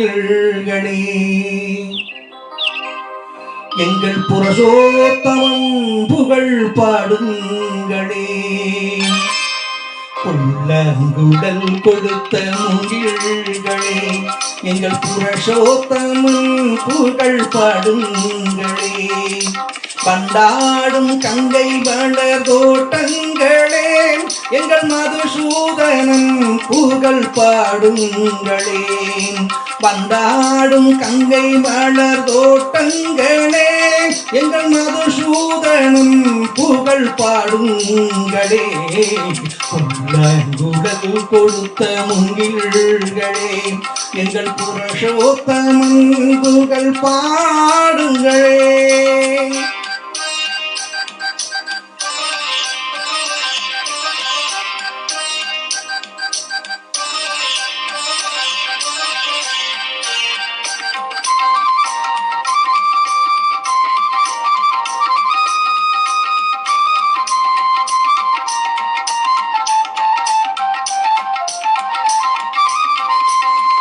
முகில்களே எங்கள் புரசோத்தமன் புகழ் பாடுங்களே உள்ளங்குடல் கொடுத்த முகில்களே எங்கள் புரசோத்தமன் புகழ் பாடுங்களே பண்டாடும் கங்கை வளர் தோட்டங்களே எங்கள் மதுசூதனன் புகழ் பாடுங்களே பண்டாடும் கங்கை வளர் தோட்டங்களே எங்கள் மதுசூதனன் புகழ் பாடுங்களே உள்ளங்குடல் கொடுத்த முகில்களே எங்கள் புரசோத்தமன் புகழ் பாடுங்களே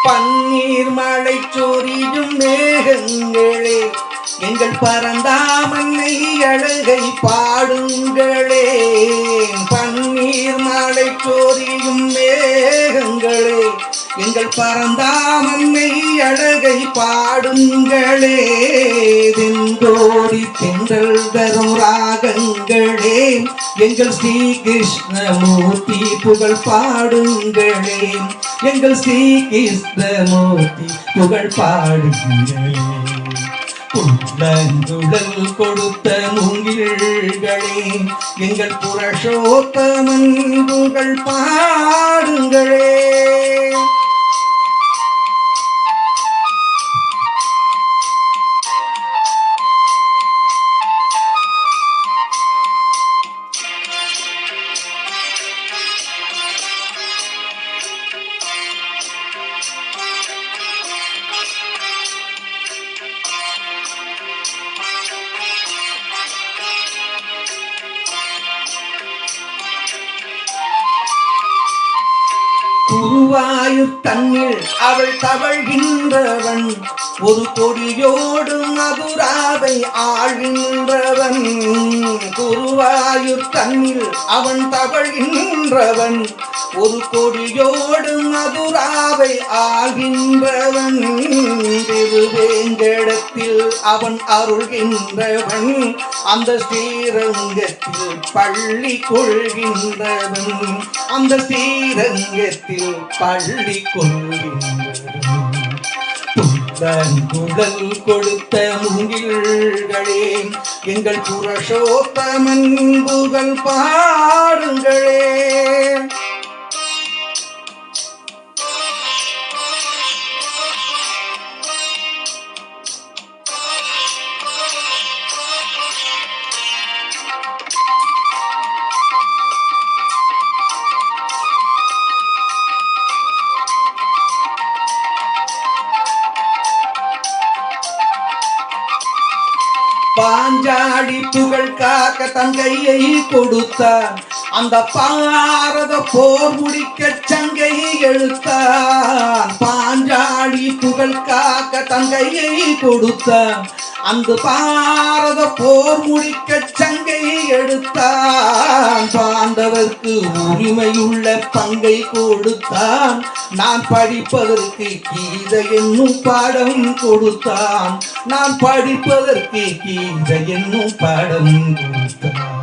பன்னீர் மழை சொரியும் மேகங்களே எங்கள் பரந்தாமன்னை அழகை பாடுங்களே பன்னீர் மழை சொரியும் மேகங்களே எங்கள் பரந்தாமன்னை அழகை பாடுங்களே தென்றோடி தென்றல் தரும் ராகங்களே எங்கள் ஸ்ரீ கிருஷ்ணமூர்த்தி புகழ் பாடுங்களே எங்கள் ஸ்ரீ கிருஷ்ணமூர்த்தி புகழ் பாடுங்களே உள்ளங்குடல் கொடுத்த முகில்களே எங்கள் புரசோத்தமன் புகழ் பாடுங்களே குருவாயூர் தன்னில் அவள் தவழ்கின்றவன் ஒரு கொடியோடு மதுராவை ஆழ்கின்றவன் குருவாயூர் தன்னில் அவன் தவழ்கின்றவன் ஒரு கொடியோடு மதுராவை ஆழ்கின்றவன் திருவேங்கடத்தில் அவன் அருள்கின்றவன் அந்த ஸ்ரீரங்கத்தில் பள்ளி கொள்கின்றவன் அந்த ஸ்ரீரங்கத்தில் பள்ளி கொள்கின்றவன் குடல் கொடுத்த முகில்களே எங்கள் புரசோத்தமன் புகழ் பாடுங்களே பாஞ்சாடி புகழ் காக்க தங்கையை கொடுத்தார் அந்த பாரத போர் முடிக்க சங்கையை எழுத்தார் பாஞ்சாடி புகழ் காக்க தங்கையை கொடுத்தார் அந்த பாரத போர் முடிக்க சங்கையை எடுத்தான் பாண்டவர்க்கு உரிமையுள்ள பங்கை கொடுத்தான் நான் படிப்பதற்கு கீதை என்னும் பாடம் கொடுத்தான் நான் படிப்பதற்கு கீதை என்னும் பாடம் கொடுத்தான்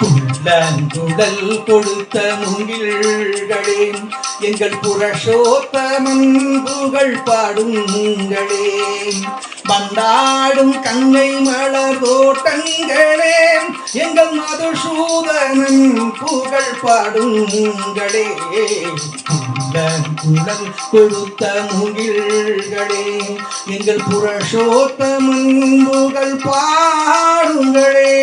உள்ளங்குடல் கொடுத்த முகில்களே எங்கள் புரசோத்தமன் புகழ் பாடுங்களே பண்டாடும் கங்கை மலர் தோட்டங்களே எங்கள் மதுசூதனன் புகழ் பாடுங்களே உள்ளங்குடல் கொடுத்த முகில்களே எங்கள் புரசோத்தமன் புகழ் பாடுங்களே